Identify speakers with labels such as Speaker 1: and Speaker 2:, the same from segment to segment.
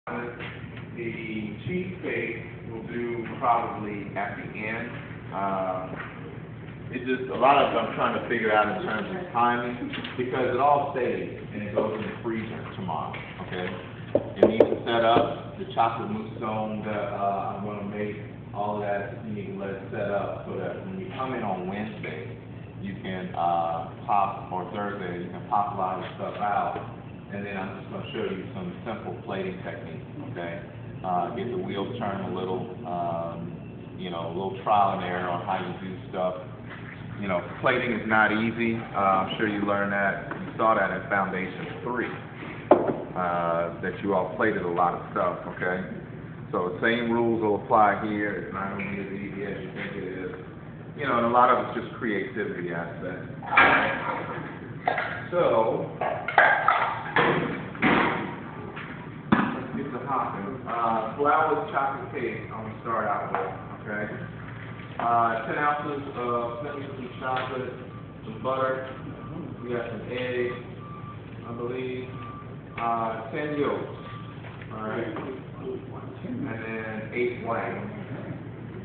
Speaker 1: The cheesecake we'll do probably at the end. It just, a lot of it I'm trying to figure out in terms of timing, because it all stays and it goes in the freezer tomorrow, okay? It needs to set up, the chocolate mousse dome that I'm going to make, all of that, you need to let it set up so that when you come in on Wednesday, you can pop, or Thursday, you can pop a lot of stuff out. And then I'm just going to show you some simple plating techniques, okay? Get the wheels turning a little, you know, a little trial and error on how you do stuff. You know, plating is not easy. I'm sure you learned that. You saw that in Foundation 3, that you all plated a lot of stuff, okay? So the same rules will apply here. It's not going to be as easy as you think it is. You know, and a lot of it's just creativity aspect. So, let's get to hopping. Flourless chocolate cake I'm going to start out with, okay? 10 ounces of semi-sweet chocolate, some butter, we got some eggs, I believe, 10 yolks, alright, and then 8 whites.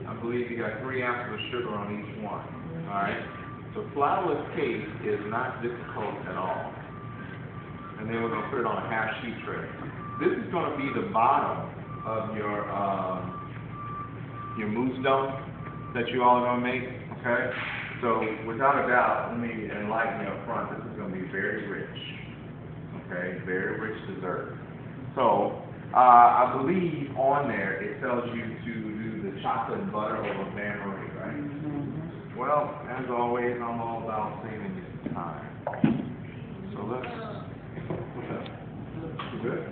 Speaker 1: I believe you got 3 ounces of sugar on each one, alright? So flourless cake is not difficult at all. And then we're going to put it on a half sheet tray. This is going to be the bottom of your mousse dome that you all are going to make, okay? So without a doubt, let me enlighten you up front, this is going to be very rich, okay? Very rich dessert. So I believe on there it tells you to do the chocolate and butter over bain-marie, right? Mm-hmm. Well, as always, I'm all about saving you some time. So let's, what's up? You good?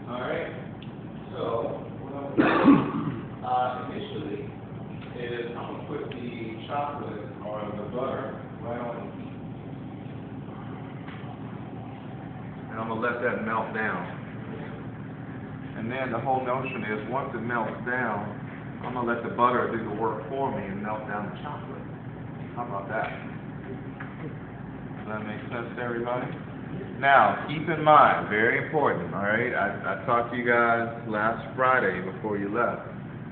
Speaker 1: All right. So what I'm going to do initially is I'm going to put the chocolate or the butter right on the heat. And I'm going to let that melt down. And then the whole notion is once it melts down, I'm going to let the butter do the work for me and melt down the chocolate. How about that? Does that make sense to everybody? Now, keep in mind, very important, all right? I talked to you guys last Friday before you left.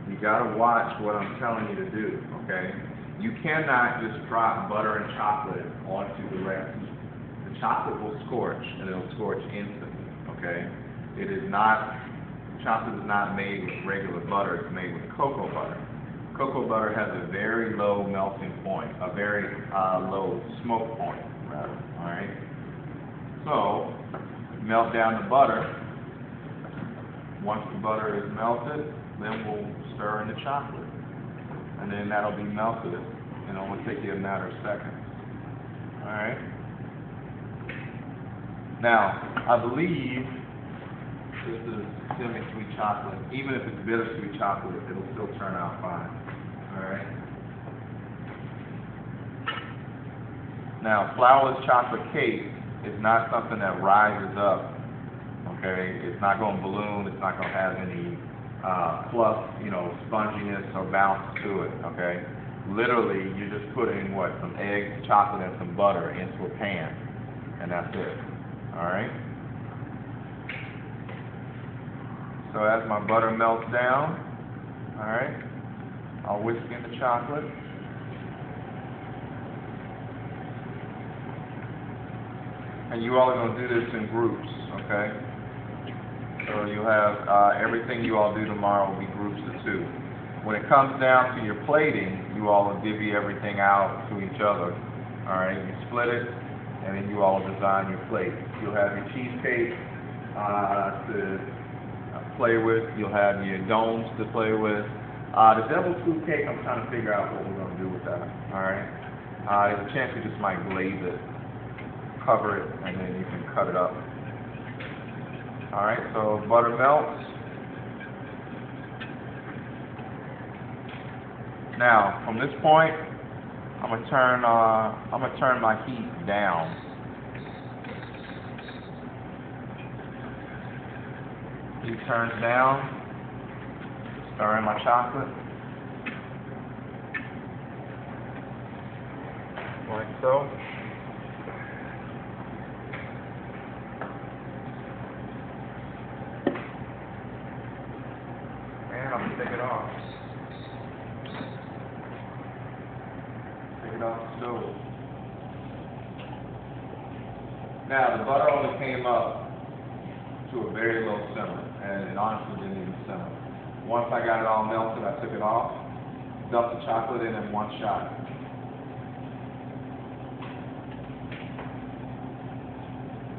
Speaker 1: You got to watch what I'm telling you to do, okay? You cannot just drop butter and chocolate onto the rest. The chocolate will scorch, and it'll scorch instantly, okay? It is not, chocolate is not made with regular butter, it's made with cocoa butter. Cocoa butter has a very low melting point, a very low smoke point, rather, all right? So, melt down the butter. Once the butter is melted, then we'll stir in the chocolate. And then that'll be melted, and it will take you a matter of seconds. Alright? Now, I believe this is semi-sweet chocolate. Even if it's bittersweet chocolate, it'll still turn out fine. Alright? Now, flourless chocolate cake is not something that rises up, okay? It's not going to balloon. It's not going to have any fluff, you know, sponginess or bounce to it, okay? Literally, you're just putting, what, some eggs, chocolate, and some butter into a pan, and that's it, all right? So as my butter melts down, all right, I'll whisk in the chocolate. And you all are going to do this in groups, okay? So you'll have everything you all do tomorrow will be groups of 2. When it comes down to your plating, you all will divvy everything out to each other, all right? You split it, and then you all design your plate. You'll have your cheesecake to play with. You'll have your domes to play with. The devil's food cake, I'm trying to figure out what we're going to do with that, all right? There's a chance you just might glaze it. Cover it, and then you can cut it up. Alright, so butter melts. Now, from this point, I'm gonna turn my heat down. Heat turns down. Stir in my chocolate. Like so. take it off. Take it off the stove. Now, the butter only came up to a very low simmer, and it honestly didn't even simmer. Once I got it all melted, I took it off, dumped the chocolate in one shot.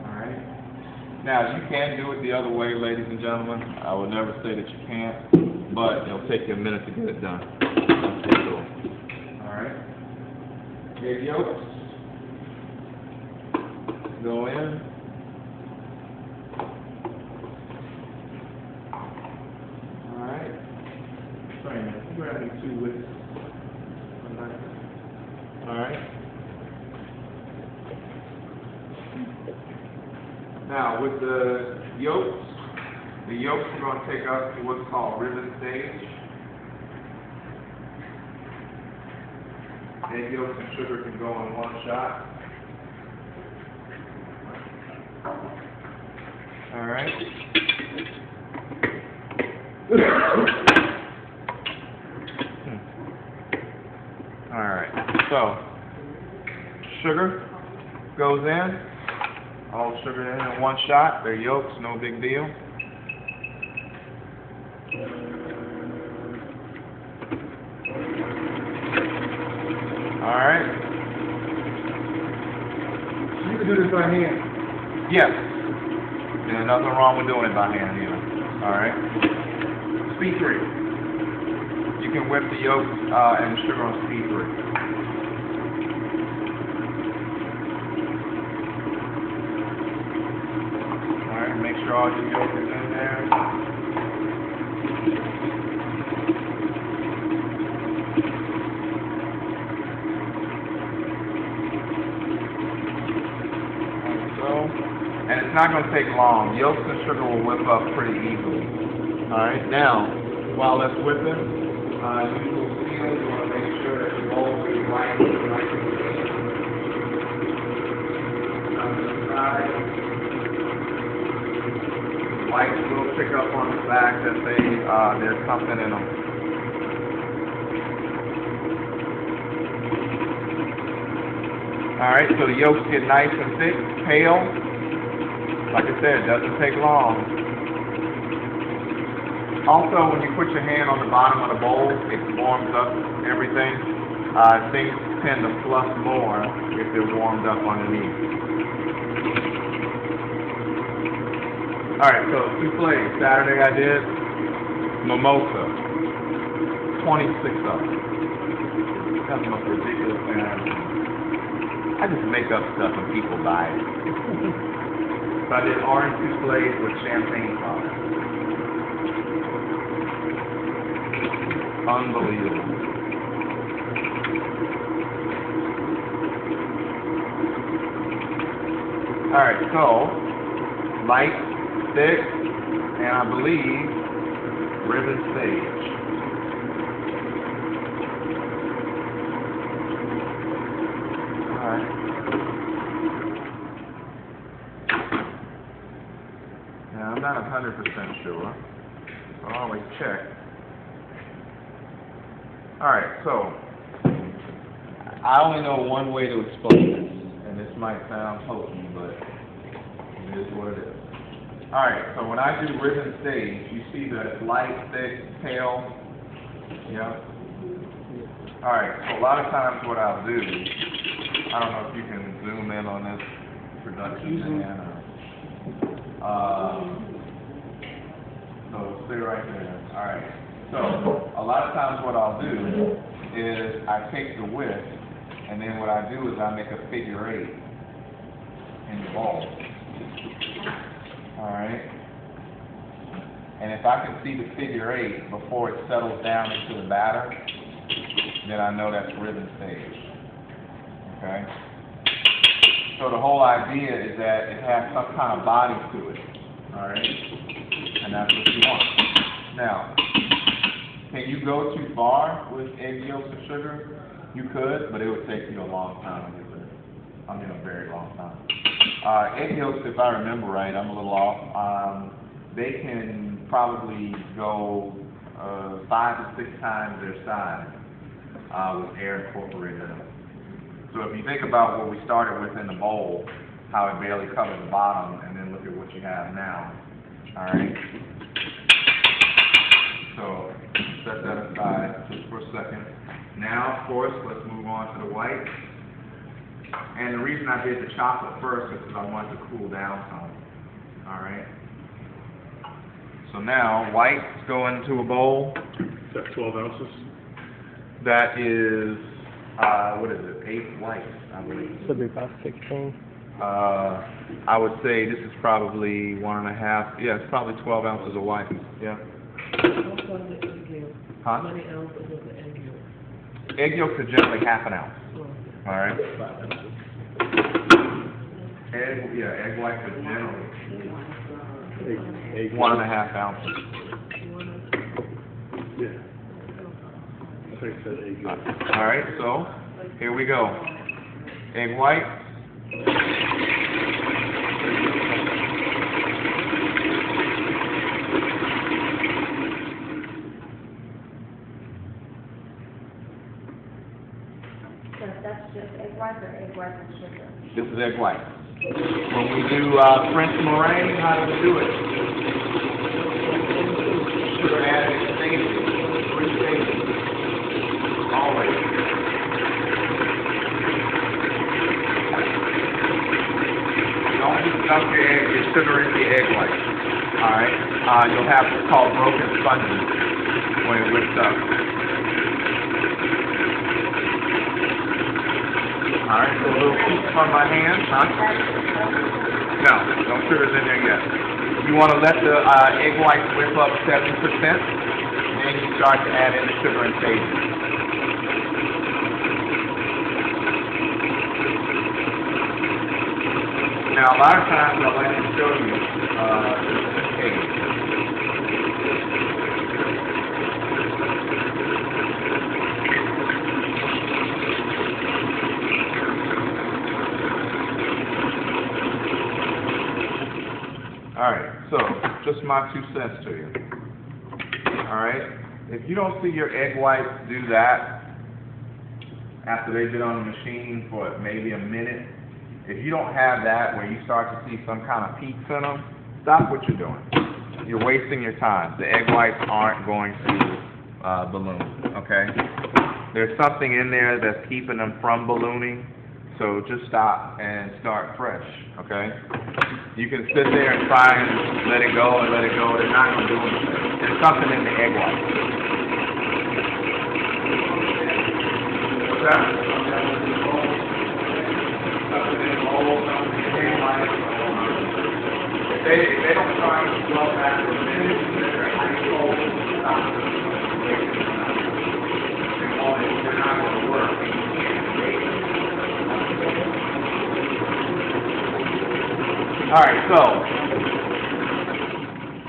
Speaker 1: Alright. Now, you can do it the other way, ladies and gentlemen. I would never say that you can't, but it'll take you a minute to get it done. That's for sure. Alright. Egg yolks. Go in. Alright. Sorry, man. You grab me 2 whisks. Alright. Now, with the yolks we're going to take up to what's called ribbon stage. Egg yolks and sugar can go in one shot. Alright. Alright, so sugar goes in, all sugar in one shot, they're yolks, no big deal. Alright.
Speaker 2: You can do this by hand.
Speaker 1: Yes. There's nothing wrong with doing it by hand either. Alright. Speed 3. You can whip the yolk and the sugar on speed 3. Alright, make sure all your yolk is in there. And it's not going to take long. Yolks and sugar will whip up pretty easily. Alright, now, while that's whipping, you will seal, you want to make sure that you roll the white on the side. Whites will pick up on the fact that there's something in them. Alright, so the yolks get nice and thick, pale. Like I said, it doesn't take long. Also, when you put your hand on the bottom of the bowl, it warms up everything. Things tend to fluff more if they're warmed up underneath. Alright, so souffle. Saturday I did mimosa. 26 of them. That's the most ridiculous thing I've ever seen. I just make up stuff and people buy it. So I did orange souffles with champagne sauce. Unbelievable. Alright, so light, thick, and I believe ribbon stage. Alright. Now I'm not 100% sure, so I'll always check. Alright, so I only know one way to explain this, and this might sound hokey, but it is what it is. Alright, so when I do ribbon stage, you see that it's light, thick, pale, yeah? Alright, so a lot of times what I'll do, I don't know if you can zoom in on this production man, so stay right there. Alright. So, a lot of times what I'll do is I take the whisk, and then what I do is I make a figure 8 in the bowl. Alright? And if I can see the figure 8 before it settles down into the batter, then I know that's ribbon stage. Okay? So the whole idea is that it has some kind of body to it. Alright? And that's what you want. Now, can you go too far with egg yolks and sugar? You could, but it would take you a long time to do it. I mean, a very long time. Egg yolks, if I remember right, I'm a little off. They can probably go 5 to 6 times their size with air incorporated in them. So if you think about what we started with in the bowl, how it barely covered the bottom, and then look at what you have now. All right. So set that aside just for a second. Now, of course, let's move on to the white. And the reason I did the chocolate first is because I want it to cool down some. All right. So now, whites go into a bowl.
Speaker 3: Is that 12 ounces?
Speaker 1: That is, what is it, 8 whites, I believe.
Speaker 4: Should be about 16.
Speaker 1: I would say this is probably 1.5, yeah, it's probably 12 ounces of white, yeah. Huh?
Speaker 5: How many ounces of the egg yolk?
Speaker 1: Egg yolks are generally 1/2 ounce, all right?
Speaker 3: 5 ounces.
Speaker 1: Egg whites are generally
Speaker 3: Egg
Speaker 1: 1.5 ounces.
Speaker 3: Yeah. I think it said egg yolk.
Speaker 1: All right, so here we go. Egg white.
Speaker 6: So that's just egg whites or egg whites and sugar?
Speaker 1: This is egg white. When we do French meringue, how do we do it? Sugar added in stages, 3 stages. Always. Don't just dump your sugar into your egg white. Alright? You'll have what's called broken sponges when it whips up. Alright, so a little peek from my hand, huh? No, no sugar's in there yet. You want to let the egg whites whip up 70%, and then you start to add in the sugar and stages. Now, a lot of times I'll like to show you the stage. Alright, so, just my 2 cents to you. Alright, if you don't see your egg whites do that after they've been on the machine for maybe a minute, if you don't have that where you start to see some kind of peaks in them, stop what you're doing. You're wasting your time. The egg whites aren't going to balloon, okay? There's something in there that's keeping them from ballooning, so just stop and start fresh, okay? You can sit there and try and let it go and let it go. They're not going to do anything. There's something in the egg white. What's that? Something in the bowl, something in the egg white. If they don't try to go back for a minute, they're ice cold. They're not going to work. Alright, so,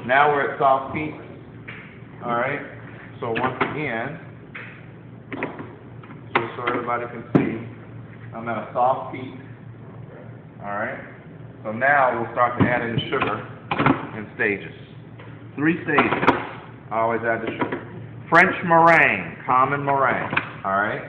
Speaker 1: now we're at soft peaks. Alright, so once again, just so everybody can see, I'm at a soft peak. Alright, so now we'll start to add in the sugar in stages. 3 stages. I always add the sugar. French meringue, common meringue. Alright.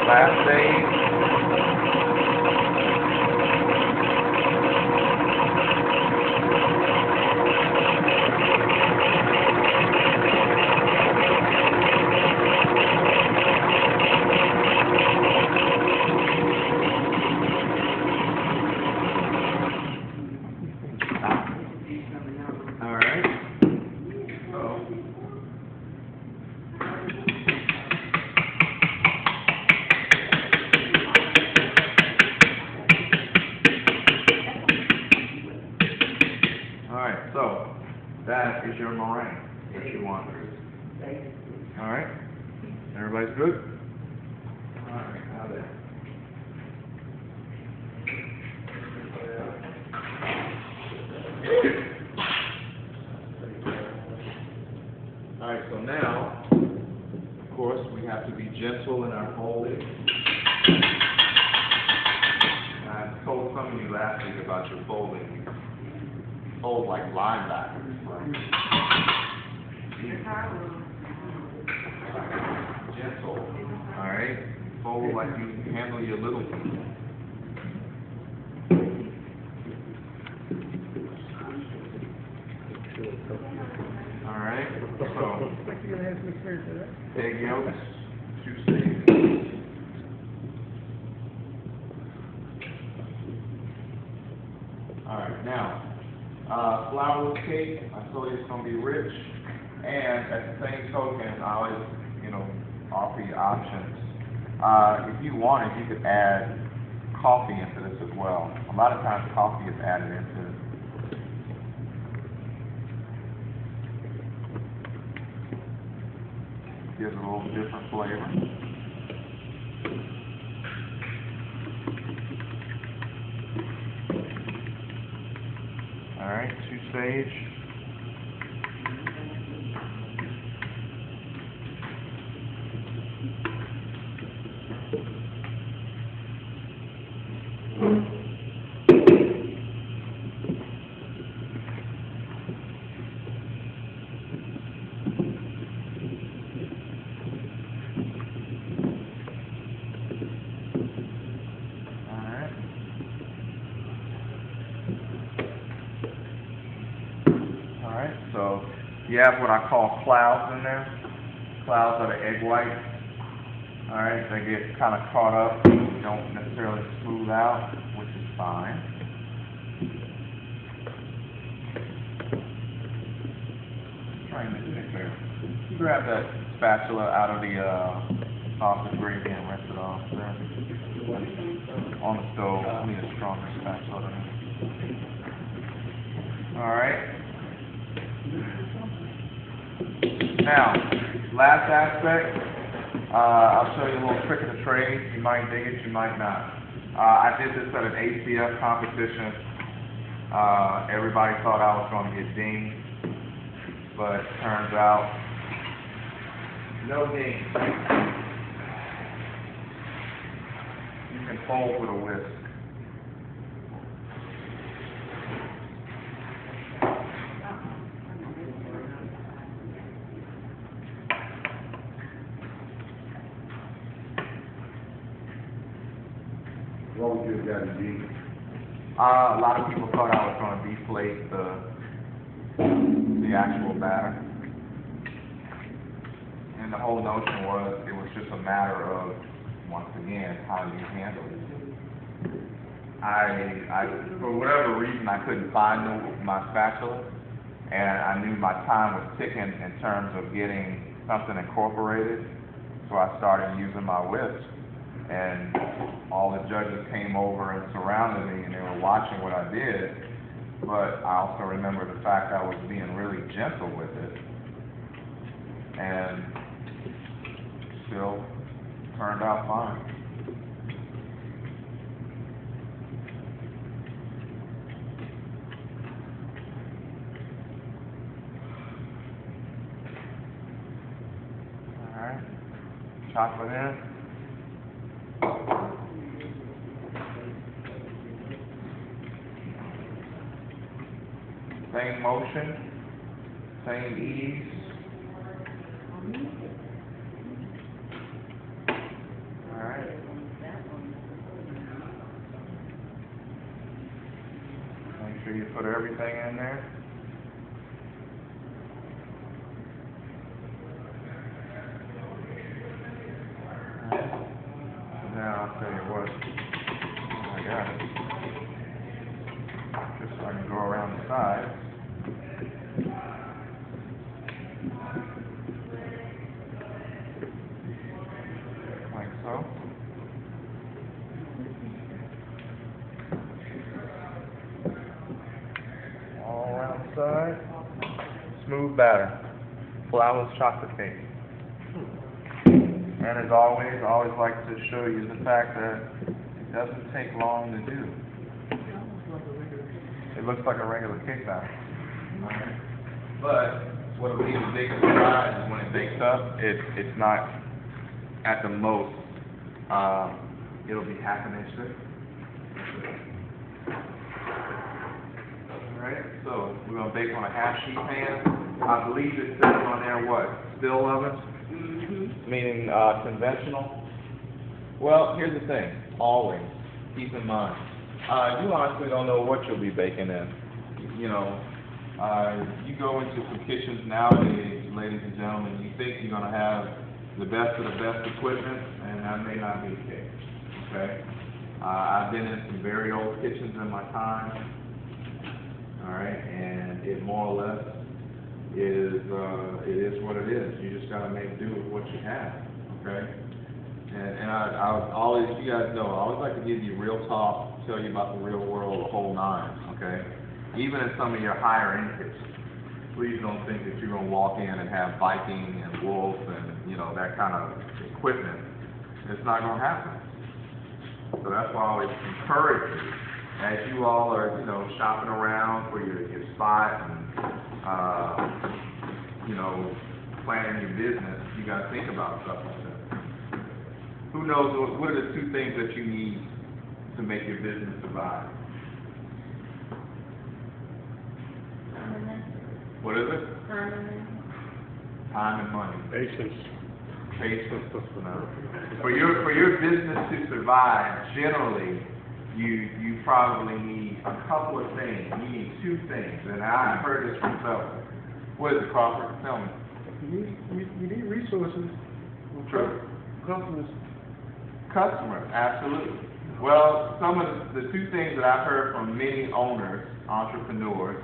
Speaker 1: Last stage. All right. So. Alright, so that is your meringue. what you want. All right? Everybody's good? All right, now then. All right, so now, of course, we have to be gentle in our folding. I told some of you last week about your folding. You fold like linebackers, right? Gentle, all right? Fold like you handle your little people. All right, so
Speaker 2: Like you're gonna have some experience with that.
Speaker 1: egg yolks, 2 stages. All right, now, flourless cake, I told you it's gonna be rich, and at the same token, I always, offer you options. If you wanted, you could add coffee into this as well. A lot of times coffee is added into it. Gives it a little different flavor. All right, 2 stage. So you have what I call clouds in there. Clouds are the egg whites. All right, they get kind of caught up, don't necessarily smooth out, which is fine. Trying to get there. You grab that spatula out of the sausage gravy and rinse it off there. On the stove, I need a stronger spatula than this. All right. Now, last aspect, I'll show you a little trick of the trade. You might dig it, you might not. I did this at an ACF competition. Everybody thought I was going to get dinged, but turns out, no ding. You can fold with a whisk.
Speaker 4: What would you have got to be?
Speaker 1: A lot of people thought I was going to deflate the actual batter. And the whole notion was, it was just a matter of, once again, how you handle it. For whatever reason, I couldn't find my spatula, and I knew my time was ticking in terms of getting something incorporated, so I started using my whisk. And all the judges came over and surrounded me, and they were watching what I did, but I also remember the fact I was being really gentle with it, and still turned out fine. All right, chocolate in. Same motion, same ease. All right. Make sure you put everything in there. All right. So now I'll tell you what. I got it. Just so I can go around the side. Like so. All around the side. Smooth batter. Flawless chocolate cake. And as always, I always like to show you the fact that it doesn't take long to do. It looks like a regular cake batter. Alright. But what it means to bake inside is when it bakes up, it's not at the most, it'll be half an inch thick. Alright, so we're gonna bake on a half sheet pan. I believe it says on there what? Still oven? Meaning conventional. Well, here's the thing. Always keep in mind, you honestly don't know what you'll be baking in. You know, you go into some kitchens nowadays, ladies and gentlemen, you think you're gonna have the best of the best equipment, and that may not be the case. Okay. I've been in some very old kitchens in my time. All right, and it more or less is it is what it is. You just gotta make do with what you have, okay? And I always, you guys know, I always like to give you real talk, tell you about the real world, the whole nine, okay? Even in some of your higher end kitchens, please don't think that you're gonna walk in and have Viking and Wolf and that kind of equipment. It's not gonna happen. So that's why I always encourage you, as you all are, shopping around for your spot and planning your business, you got to think about stuff like that. Who knows what are the two things that you need to make your business survive? What is it? Time and money.
Speaker 3: Patience.
Speaker 1: Patience. No. For your business to survive, generally, you probably need a couple of things. You need two things, and I've heard this from several. What is it, Crawford? Tell me.
Speaker 2: You need resources.
Speaker 1: True.
Speaker 2: Customers.
Speaker 1: Customers, absolutely. Well, some of the two things that I've heard from many owners, entrepreneurs,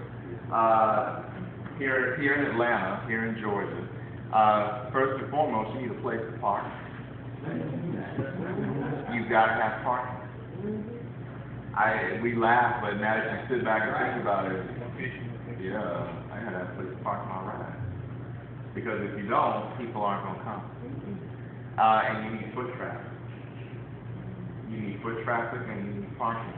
Speaker 1: here in Atlanta, here in Georgia, first and foremost, you need a place to park. You've got to have parking. We laugh, but now that you sit back and think about it, yeah, I had that place to park my ride. Because if you don't, people aren't going to come. And you need foot traffic. You need foot traffic and you need parking.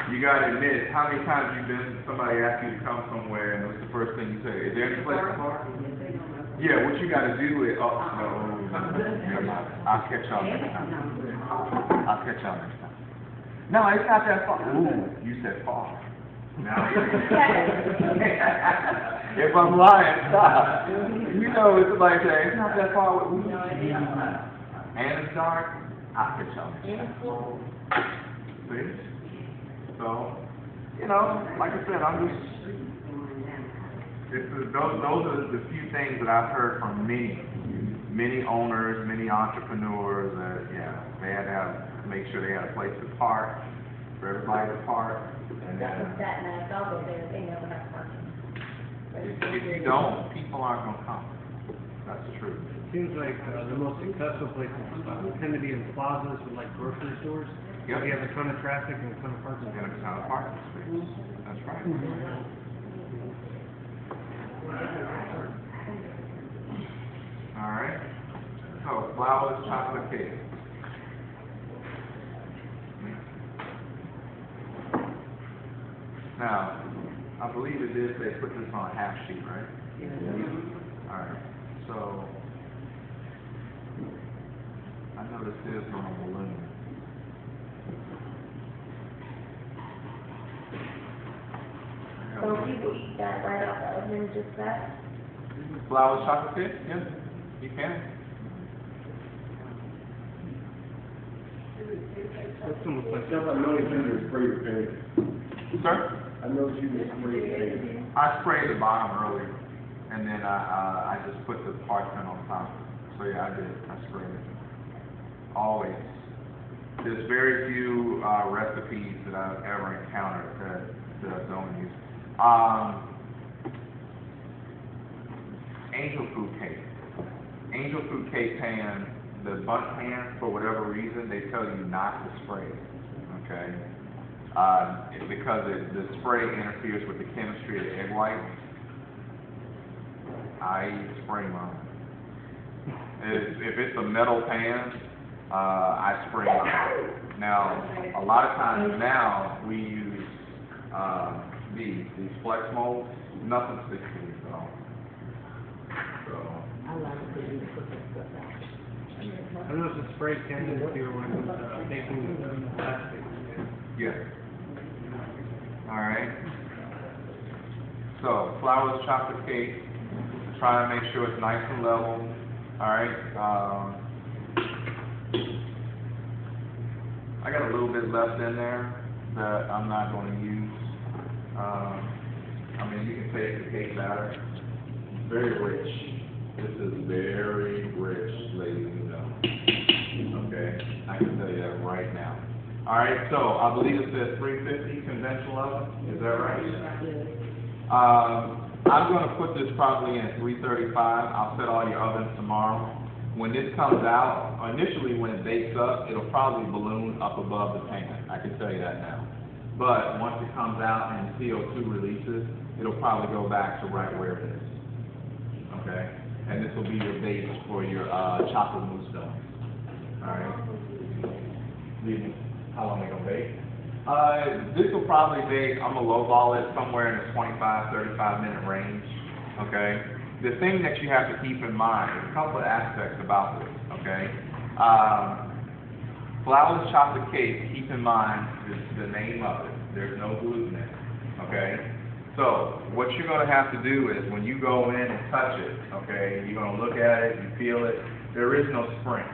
Speaker 1: You got to admit, how many times you've been, somebody asked you to come somewhere and what's the first thing you say? Is there any place to park? Yeah, what you got to do is, no, never mind. I'll catch y'all next time. I'll catch y'all next time. No, it's not that far. Ooh, you said far. Now, if I'm lying, stop. It's like that. It's not that far. And it's dark. I'll catch y'all next time. See? So, like I said, those are the few things that I've heard from many owners, many entrepreneurs that, they had to make sure they had a place to park, for everybody to park. And
Speaker 6: That was that night, I'll go there, they never have parking.
Speaker 1: if you don't, people aren't going to come. That's the truth.
Speaker 2: Seems like the most successful places tend to be in plazas with like grocery stores.
Speaker 1: Yep.
Speaker 2: You have a ton of traffic and a ton of parking.
Speaker 1: And it's not a parking space. That's right. All right. So, flawless chocolate cake. Now, I believe it did say put this on a half sheet, right? All right. So, I know this is on a balloon.
Speaker 6: So people eat that right out the oven, just that?
Speaker 1: Flawless chocolate cake? Yes, you can.
Speaker 2: That's almost like
Speaker 4: I noticed you just spray the paint.
Speaker 1: Sir?
Speaker 4: I noticed you just spray the paint.
Speaker 1: I sprayed the bottom earlier, and then I just put the parchment on top. So yeah, I did. I sprayed it. Always. There's very few recipes that I've ever encountered that I don't use. Angel food cake. Angel food cake pan, the bundt pan, for whatever reason, they tell you not to spray it. Okay? Because the spray interferes with the chemistry of the egg white. I spray mine. If it's a metal pan, I spray mine. Now, a lot of times now, we use, these flex molds, nothing sticks to these at all. So,
Speaker 5: I like it because you can put that stuff out.
Speaker 2: I noticed the spray can interfere when, making the plastic.
Speaker 1: yeah. Alright. So, flourless chocolate cake, try to make sure it's nice and level, alright, I got a little bit left in there that I'm not going to use. I mean, you can take the cake batter. It's very rich. This is very rich, ladies and gentlemen. Okay, I can tell you that right now. All right, so I believe it says 350 conventional oven. Is that right? I'm going to put this probably in 335. I'll set all your ovens tomorrow. When this comes out, initially when it bakes up, it'll probably balloon up above the pan. I can tell you that now. But once it comes out and CO2 releases, it'll probably go back to right where it is. Okay? And this will be your base for your chocolate mousse dough. Alright? How long are they going to bake? This will probably bake, I'm going to lowball it somewhere in the 25-35 minute range. Okay? The thing that you have to keep in mind, there's a couple of aspects about this. Okay? Flourless chocolate cake, keep in mind the name of it. There's no gluten in it, okay? So, what you're going to have to do is, when you go in and touch it, okay, you're going to look at it, you feel it, there is no spring.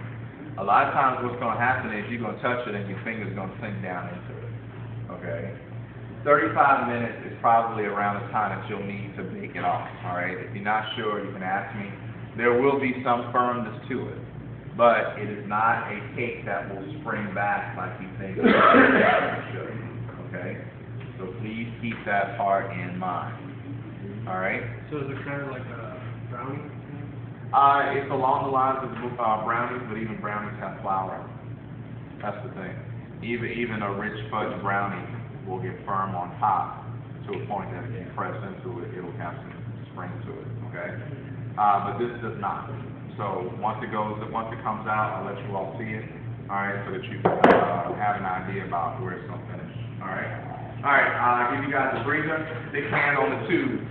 Speaker 1: A lot of times what's going to happen is you're going to touch it and your finger's going to sink down into it, okay? 35 minutes is probably around the time that you'll need to bake it off, all right? If you're not sure, you can ask me. There will be some firmness to it. But it is not a cake that will spring back like you think it should, okay? So please keep that part in mind, all right?
Speaker 2: So is it kind of like a brownie?
Speaker 1: It's along the lines of brownies, but even brownies have flour. That's the thing. Even a rich fudge brownie will get firm on top to a point that if you press into it, it'll have some spring to it, okay? But this does not. So once it comes out, I'll let you all see it, all right, so that you can have an idea about where it's going to finish, all right? All right, I'll give you guys a breather, stick hand on the tube.